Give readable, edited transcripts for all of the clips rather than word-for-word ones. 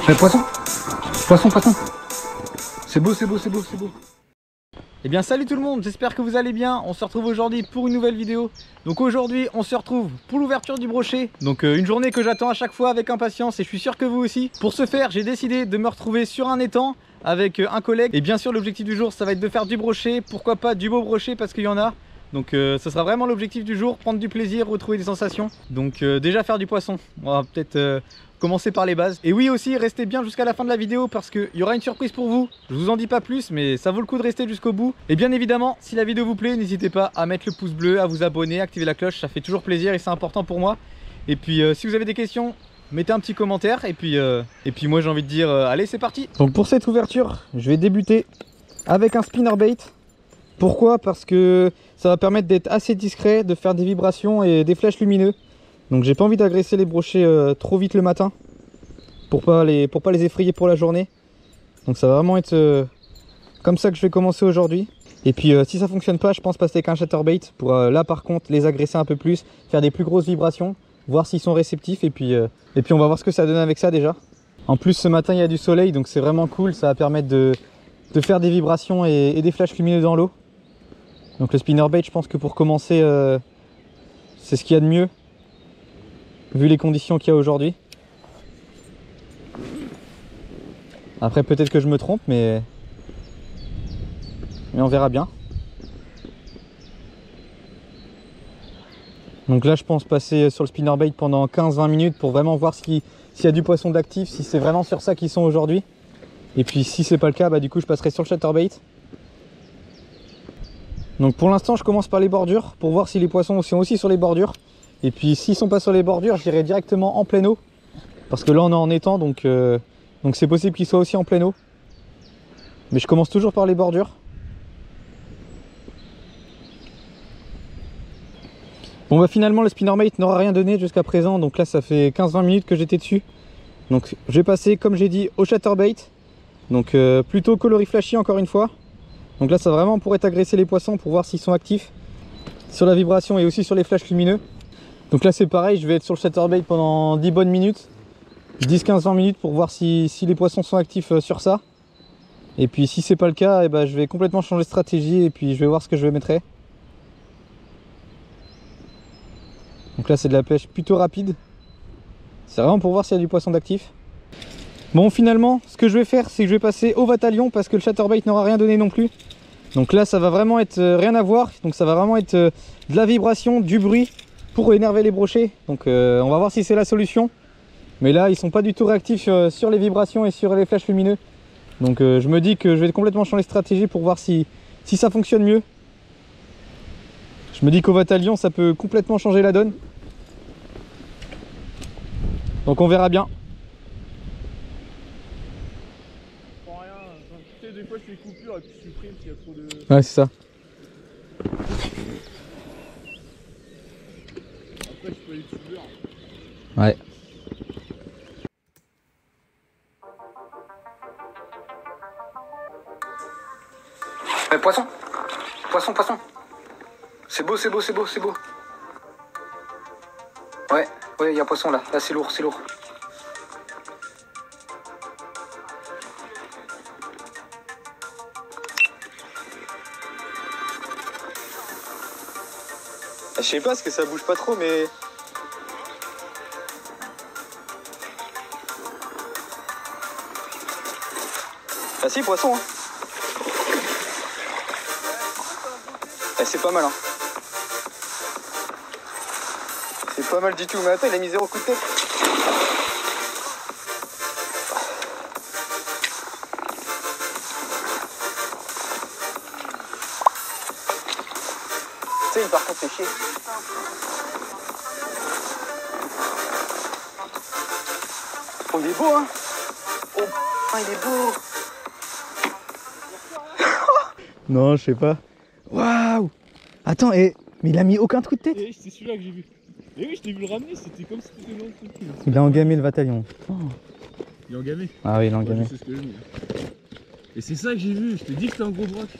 Mais poisson, poisson, poisson. C'est beau, c'est beau, c'est beau, c'est beau. Eh bien salut tout le monde, j'espère que vous allez bien. On se retrouve aujourd'hui pour une nouvelle vidéo. Donc aujourd'hui on se retrouve pour l'ouverture du brochet. Donc une journée que j'attends à chaque fois avec impatience et je suis sûr que vous aussi. Pour ce faire j'ai décidé de me retrouver sur un étang avec un collègue. Et bien sûr l'objectif du jour ça va être de faire du brochet. Pourquoi pas du beau brochet parce qu'il y en a. Donc ce sera vraiment l'objectif du jour, prendre du plaisir, retrouver des sensations. Donc déjà faire du poisson, on va peut-être commencer par les bases. Et oui aussi, restez bien jusqu'à la fin de la vidéo parce qu'il y aura une surprise pour vous. Je vous en dis pas plus mais ça vaut le coup de rester jusqu'au bout. Et bien évidemment, si la vidéo vous plaît, n'hésitez pas à mettre le pouce bleu, à vous abonner, à activer la cloche, ça fait toujours plaisir et c'est important pour moi. Et puis si vous avez des questions, mettez un petit commentaire et puis moi j'ai envie de dire allez c'est parti. Donc pour cette ouverture, je vais débuter avec un spinnerbait. Pourquoi? Parce que ça va permettre d'être assez discret, de faire des vibrations et des flashs lumineux. Donc j'ai pas envie d'agresser les brochets trop vite le matin pour pas les effrayer pour la journée. Donc ça va vraiment être comme ça que je vais commencer aujourd'hui. Et puis si ça fonctionne pas, je pense passer avec un chatterbait pour là par contre les agresser un peu plus, faire des plus grosses vibrations, voir s'ils sont réceptifs et puis on va voir ce que ça donne avec ça déjà. En plus ce matin il y a du soleil donc c'est vraiment cool, ça va permettre de faire des vibrations et des flashs lumineux dans l'eau. Donc le spinnerbait, je pense que pour commencer, c'est ce qu'il y a de mieux, vu les conditions qu'il y a aujourd'hui. Après peut-être que je me trompe, mais on verra bien. Donc là je pense passer sur le spinnerbait pendant 15-20 minutes pour vraiment voir s'il y a du poisson d'actif, si c'est vraiment sur ça qu'ils sont aujourd'hui. Et puis si c'est pas le cas, bah, du coup je passerai sur le chatterbait. Donc pour l'instant je commence par les bordures pour voir si les poissons sont aussi sur les bordures. Et puis s'ils sont pas sur les bordures, j'irai directement en pleine eau. Parce que là on est en étang donc c'est possible qu'ils soient aussi en pleine eau. Mais je commence toujours par les bordures. Bon bah finalement le spinnerbait n'aura rien donné jusqu'à présent. Donc là ça fait 15-20 minutes que j'étais dessus. Donc je vais passer comme j'ai dit au chatterbait. Donc plutôt coloris flashy encore une fois. Donc là ça vraiment pour être agresser les poissons pour voir s'ils sont actifs sur la vibration et aussi sur les flashs lumineux. Donc là c'est pareil, je vais être sur le chatterbait pendant 10 bonnes minutes, 10-15-20 minutes pour voir si les poissons sont actifs sur ça. Et puis si c'est pas le cas, et ben, je vais complètement changer de stratégie et puis je vais voir ce que je mettrai. Donc là c'est de la pêche plutôt rapide. C'est vraiment pour voir s'il y a du poisson d'actif. Bon finalement ce que je vais faire c'est que je vais passer au Vatalion parce que le chatterbait n'aura rien donné non plus. Donc là ça va vraiment être rien à voir, donc ça va vraiment être de la vibration, du bruit pour énerver les brochets. Donc on va voir si c'est la solution. Mais là ils sont pas du tout réactifs sur les vibrations et sur les flashs lumineux. Donc je me dis que je vais complètement changer de stratégie pour voir si ça fonctionne mieux. Je me dis qu'au Vatalion ça peut complètement changer la donne. Donc on verra bien. Des fois je fais coupure et puis je supprime s'il y a trop de... Ouais c'est ça. Après je peux aller youtubeur. Ouais. Mais poisson, poisson, poisson. C'est beau, c'est beau, c'est beau, c'est beau. Ouais, il y a poisson là. Là c'est lourd, c'est lourd. Je sais pas parce que ça bouge pas trop mais... Ah si poisson hein. C'est pas mal hein. C'est pas mal du tout mais attends il a mis 0 coup de tête. Tu sais, par contre, c'est chier. Oh, il est beau, hein. Oh, putain, il est beau. Non, je sais pas. Waouh. Attends, mais il a mis aucun coup de tête. C'est celui-là que j'ai vu. Et oui, je t'ai vu le ramener, c'était comme si c'était dans le truc. Il a engamé le Vatalion. Oh. Il est engamé. Ah oui, il a engamé. Je sais ce que je dis. Et c'est ça que j'ai vu, je t'ai dit que c'était un gros braque.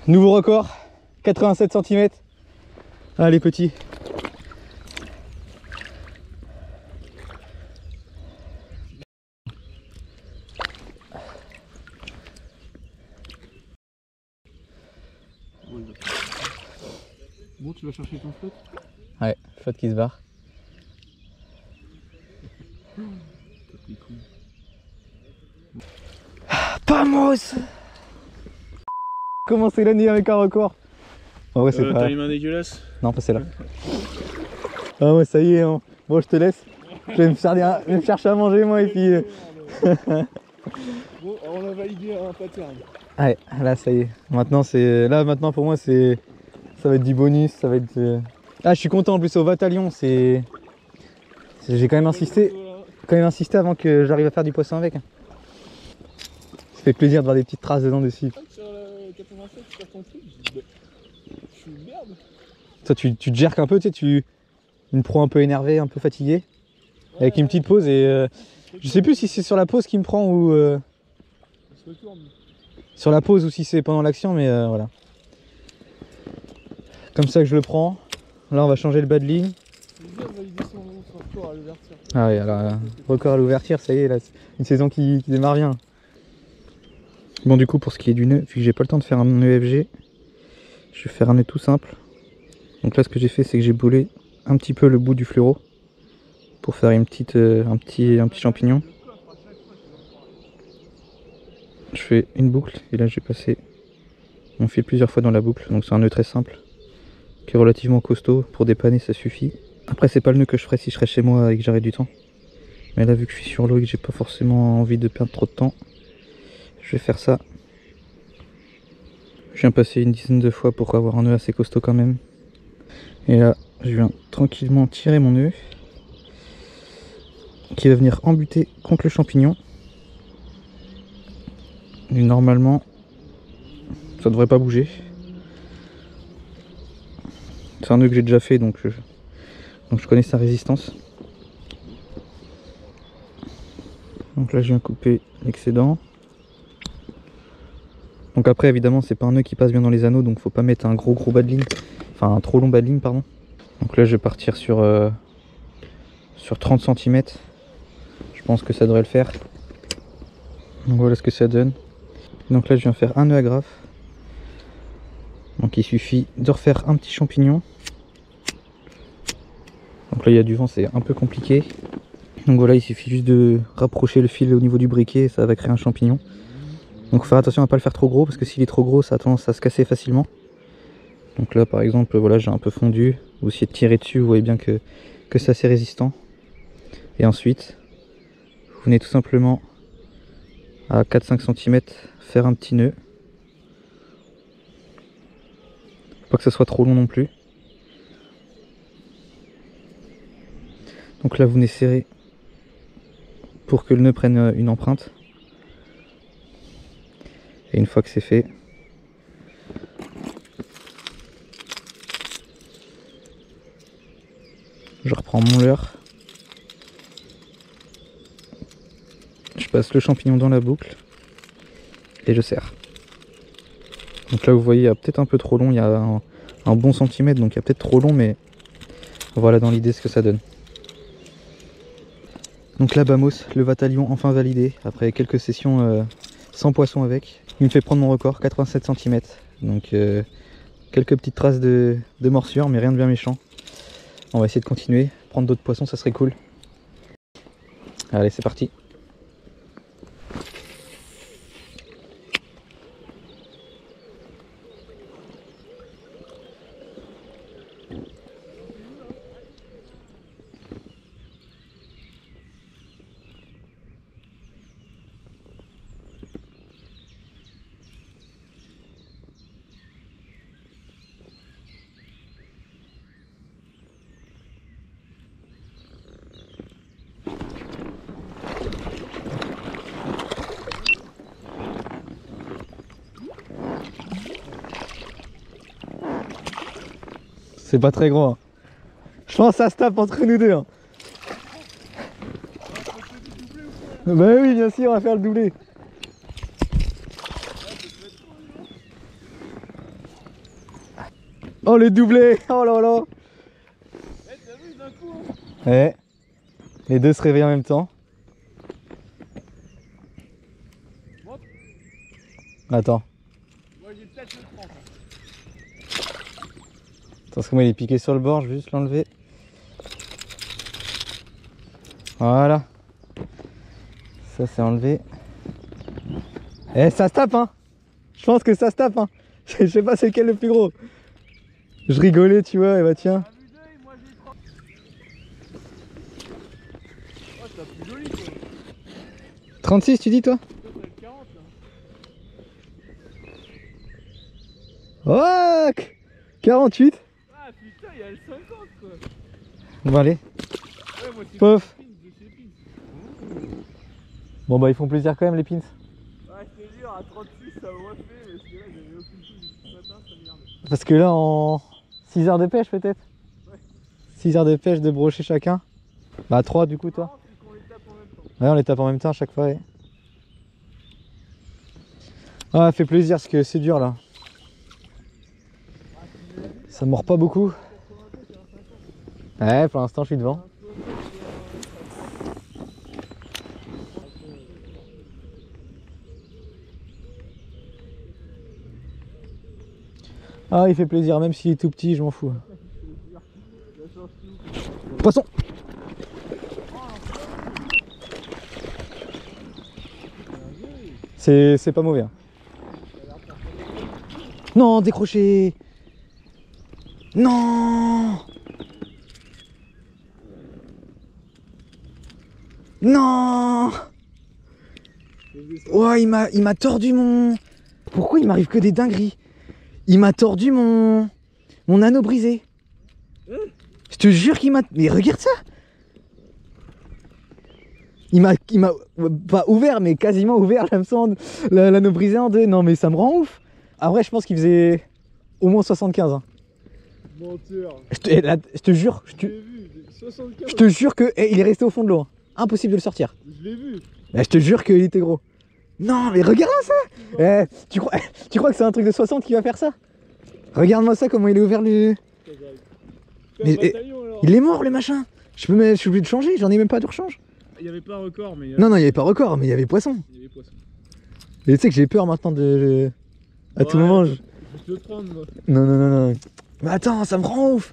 Nouveau record, 87 cm. Allez petit. Bon, tu vas chercher ton flotte? Ouais, flotte qui se barre. Vamos! Commencer l'année avec un record. En vrai, c'est pas... T'as les mains dégueulasses? Non, pas celle-là. Ah ouais, ça y est, hein. Bon, je te laisse. Je vais me chercher à manger, moi, et puis... Bon, on a validé un pattern. Ouais, là, ça y est. Maintenant, maintenant pour moi, ça va être du bonus, ça va être... Ah, je suis content, en plus, au bataillon, j'ai quand même insisté avant que j'arrive à faire du poisson avec. Ça fait plaisir de voir des petites traces dedans dessus. Sur le 87, tu perds ton truc, je suis une merde. Toi, tu te jerques un peu, tu sais, une pro un peu énervée, un peu fatiguée, ouais, avec une petite pause et je sais plus si c'est sur la pause qui me prend ou sur la pause ou si c'est pendant l'action, mais voilà. Comme ça que je le prends. Là, on va changer le bas de ligne. Ah oui, alors record à l'ouverture, ça y est, là, une saison qui démarre bien. Bon, du coup, pour ce qui est du nœud, vu que j'ai pas le temps de faire un nœud FG, je vais faire un nœud tout simple. Donc là, ce que j'ai fait, c'est que j'ai boulé un petit peu le bout du fluoro pour faire un petit champignon. Je fais une boucle et là, j'ai passé mon fil plusieurs fois dans la boucle. Donc c'est un nœud très simple qui est relativement costaud. Pour dépanner, ça suffit. Après, c'est pas le nœud que je ferais si je serais chez moi et que j'aurais du temps. Mais là, vu que je suis sur l'eau et que j'ai pas forcément envie de perdre trop de temps, je vais faire ça. Je viens passer une dizaine de fois pour avoir un nœud assez costaud quand même. Et là, je viens tranquillement tirer mon nœud qui va venir embuter contre le champignon. Et normalement, ça devrait pas bouger. C'est un nœud que j'ai déjà fait, donc je connais sa résistance. Donc là, je viens couper l'excédent. Donc après, évidemment, c'est pas un nœud qui passe bien dans les anneaux, donc faut pas mettre un gros bas de ligne. Enfin, un trop long bas de ligne, pardon. Donc là, je vais partir sur 30 cm. Je pense que ça devrait le faire. Donc voilà ce que ça donne. Donc là, je viens faire un nœud agrafe. Donc il suffit de refaire un petit champignon. Donc là, il y a du vent, c'est un peu compliqué. Donc voilà, il suffit juste de rapprocher le fil au niveau du briquet, ça va créer un champignon. Donc faut faire attention à ne pas le faire trop gros, parce que s'il est trop gros, ça a tendance à se casser facilement. Donc là, par exemple, voilà, j'ai un peu fondu. Vous essayez de tirer dessus, vous voyez bien que c'est assez résistant. Et ensuite, vous venez tout simplement à 4-5 cm faire un petit nœud. Pas que ça soit trop long non plus. Donc là, vous venez serrer pour que le nœud prenne une empreinte. Et une fois que c'est fait, je reprends mon leurre. Je passe le champignon dans la boucle et je serre. Donc là, vous voyez, il y a peut-être un peu trop long, il y a un bon centimètre, donc il y a peut-être trop long, mais voilà dans l'idée ce que ça donne. Donc là, Bamos, le Vatalion enfin validé, après quelques sessions sans poisson avec. Il me fait prendre mon record, 87 cm. Donc quelques petites traces de morsure, mais rien de bien méchant. On va essayer de continuer, prendre d'autres poissons, ça serait cool. Allez, c'est parti. C'est pas très gros. Hein. Je pense que ça se tape entre nous deux. Hein. Bah oui, bien sûr, on va faire le doublé. Oh le doublé. Oh là là. Eh, t'as vu d'un coup hein. Ouais. Les deux se réveillent en même temps. Attends. Moi j'ai peut-être le 30. Attends, parce que moi il est piqué sur le bord, je vais juste l'enlever. Voilà. Ça c'est enlevé. Eh ça se tape hein. Je pense que ça se tape hein. Je sais pas c'est lequel le plus gros. Je rigolais tu vois, et bah tiens. À vue d'œil, moi j'ai 30. Oh c'est plus joli quoi. 36 tu dis toi? Toi t'as le 40 là. Oh 48. Ah putain il y a le 50 quoi. Bon allez. Ouais moi c'est Pof. pins de chez Pins. Bon bah ils font plaisir quand même les pins. Ouais je te jure à 36 ça m'aurait fait mais parce que là j'avais aucune prise depuis ce matin ça m'énerve. Parce que là en 6 heures de pêche peut-être. Ouais. 6 heures de pêche de brochet chacun. Bah 3 du coup toi. C'est qu'on les tape en même temps. Ouais on les tape en même temps à chaque fois ouais. Ah fait plaisir parce que c'est dur là. Ça mord pas beaucoup. Ouais pour l'instant je suis devant. Ah il fait plaisir même s'il est tout petit je m'en fous. Poisson. C'est pas mauvais hein. Non décroché. Non. Non. Ouais il m'a tordu mon... Pourquoi il m'arrive que des dingueries? Il m'a tordu mon anneau brisé. Je te jure qu'il m'a... Mais regarde ça. Il m'a pas ouvert mais quasiment ouvert l'anneau brisé en deux. Non mais ça me rend ouf. Après je pense qu'il faisait au moins 75 hein. Menteur. Je te jure, Je l'ai vu, 75. je te jure que il est resté au fond de l'eau. Hein. Impossible de le sortir. Je l'ai vu. Je te jure qu'il était gros. Non mais regarde ça. Tu crois que c'est un truc de 60 qui va faire ça? Regarde-moi ça comment il est ouvert le... Mais, il est mort le machin. Je suis obligé de changer, j'en ai même pas de rechange. Il n'y avait pas record mais... Non il n'y avait pas record mais il y avait poisson. Il y avait poisson. Et tu sais que j'ai peur maintenant de... À tout Ouais, moment je vais te le prendre moi. Non. Mais attends ça me rend ouf.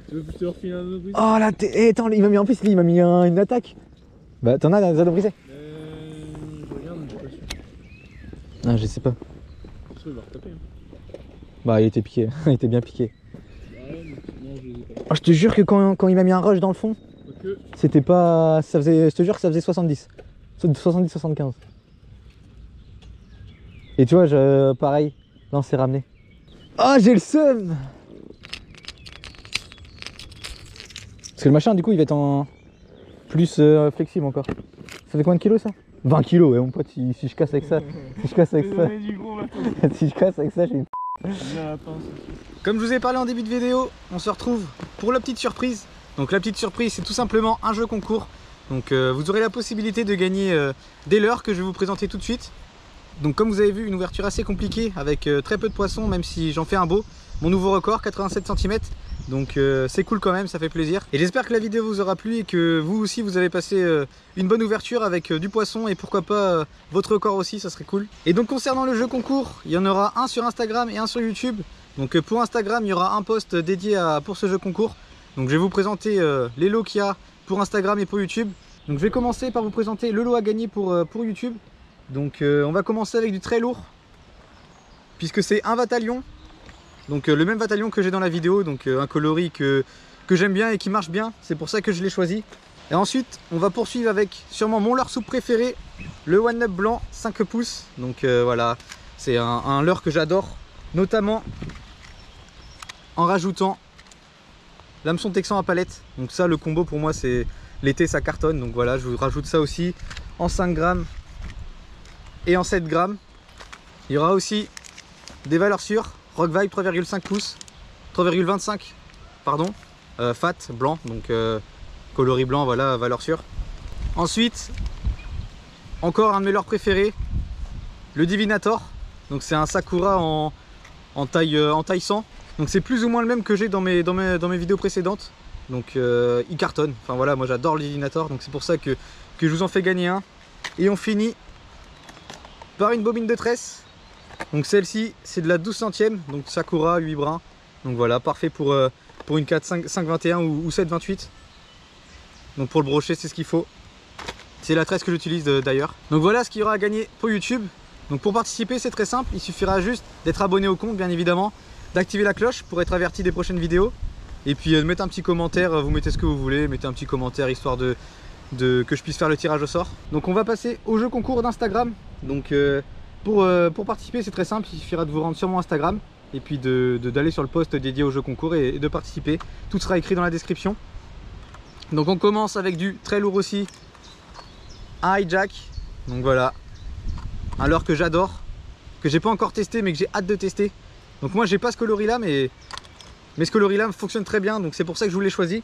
Tu veux que je te refile un autre brisé? Oh là attends il m'a mis en plus il m'a mis une attaque. Bah t'en as des anneaux brisés? Je regarde mais je suis pas sûr. Ah je sais pas. Je il va retaper. Hein. Bah il était piqué, il était bien piqué. Ouais mais non je les ai pas. Oh, je te jure que quand il m'a mis un rush dans le fond, Ok. c'était pas... Ça faisait... Je te jure que ça faisait 70. 70-75. Et tu vois, pareil, là on s'est ramené. Ah j'ai le seum. Parce que le machin du coup il va être en plus flexible encore. Ça fait combien de kilos ça? 20 kilos ouais mon pote, si je casse avec ça. Si je casse avec ça. Du gros maintenant. Si je casse avec ça j'ai une... Bien la pince. Comme je vous ai parlé en début de vidéo, on se retrouve pour la petite surprise. Donc la petite surprise c'est tout simplement un jeu concours. Donc vous aurez la possibilité de gagner des leurres que je vais vous présenter tout de suite. Donc comme vous avez vu, une ouverture assez compliquée avec très peu de poissons, même si j'en fais un beau. Mon nouveau record, 87 cm. Donc c'est cool quand même, ça fait plaisir. Et j'espère que la vidéo vous aura plu et que vous aussi vous avez passé une bonne ouverture avec du poisson et pourquoi pas votre record aussi, ça serait cool. Et donc concernant le jeu concours, il y en aura un sur Instagram et un sur YouTube. Donc pour Instagram, il y aura un post dédié pour ce jeu concours. Donc je vais vous présenter les lots qu'il y a pour Instagram et pour YouTube. Donc je vais commencer par vous présenter le lot à gagner pour YouTube. Donc on va commencer avec du très lourd, puisque c'est un Vatalion. Donc le même Vatalion que j'ai dans la vidéo, donc un coloris que j'aime bien et qui marche bien, c'est pour ça que je l'ai choisi. Et ensuite on va poursuivre avec sûrement mon leurre soupe préféré, le One Up blanc 5 pouces. Donc voilà, c'est un leurre que j'adore, notamment en rajoutant l'hameçon texan à palette. Donc ça le combo pour moi c'est l'été ça cartonne, donc voilà je vous rajoute ça aussi en 5 grammes et en 7 grammes. Il y aura aussi des valeurs sûres, Rock Vibe 3,5 pouces, 3,25 pardon, fat blanc, donc coloris blanc, voilà, valeur sûre. Ensuite, encore un de mes leurres préférés, le Divinator, donc c'est un Sakura en taille 100. Donc c'est plus ou moins le même que j'ai dans mes vidéos précédentes. Donc il cartonne. Enfin voilà, moi j'adore l'Illinator, donc c'est pour ça que je vous en fais gagner un. Et on finit par une bobine de tresse. Donc celle-ci c'est de la 12 centième, donc Sakura 8 brins. Donc voilà, parfait pour une 4 521 ou 728. Donc pour le brochet c'est ce qu'il faut. C'est la tresse que j'utilise d'ailleurs. Donc voilà ce qu'il y aura à gagner pour YouTube. Donc pour participer c'est très simple, il suffira juste d'être abonné au compte bien évidemment, d'activer la cloche pour être averti des prochaines vidéos. Et puis de mettre un petit commentaire, vous mettez ce que vous voulez, mettez un petit commentaire histoire que je puisse faire le tirage au sort. Donc on va passer au jeu concours d'Instagram. Donc pour participer c'est très simple, il suffira de vous rendre sur mon Instagram et puis d'aller sur le post dédié au jeu concours et de participer. Tout sera écrit dans la description. Donc on commence avec du très lourd aussi, un hijack. Donc voilà, un leurre que j'adore, que j'ai pas encore testé mais que j'ai hâte de tester. Donc moi j'ai pas ce coloris là mais ce coloris là fonctionne très bien, donc c'est pour ça que je vous l'ai choisi.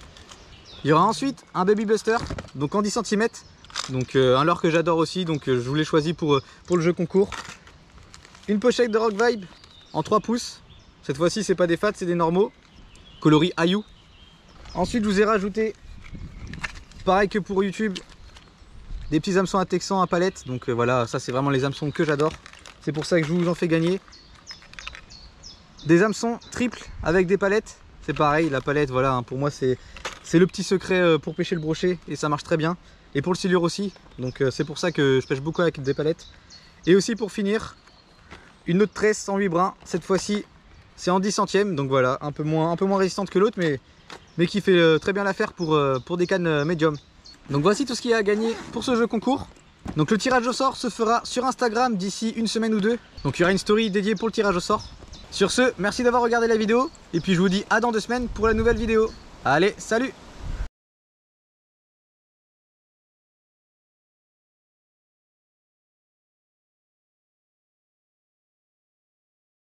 Il y aura ensuite un Baby Buster, donc en 10 cm, donc un leurre que j'adore aussi, donc je vous l'ai choisi pour le jeu concours. Une pochette de Rock Vibe en 3 pouces, cette fois-ci c'est pas des fats, c'est des normaux, coloris Ayou. Ensuite je vous ai rajouté, pareil que pour YouTube, des petits hameçons à texan à palette, donc voilà, ça c'est vraiment les hameçons que j'adore, c'est pour ça que je vous en fais gagner. Des hameçons triples avec des palettes, c'est pareil, la palette voilà, hein, pour moi c'est le petit secret pour pêcher le brochet et ça marche très bien. Et pour le silure aussi, donc c'est pour ça que je pêche beaucoup avec des palettes. Et aussi pour finir, une autre tresse 108 brins, cette fois-ci c'est en 10 centièmes, donc voilà, un peu moins résistante que l'autre mais qui fait très bien l'affaire pour des cannes médium. Donc voici tout ce qu'il y a à gagner pour ce jeu concours. Donc le tirage au sort se fera sur Instagram d'ici une semaine ou deux, donc il y aura une story dédiée pour le tirage au sort. Sur ce, merci d'avoir regardé la vidéo, et puis je vous dis à dans 2 semaines pour la nouvelle vidéo. Allez, salut!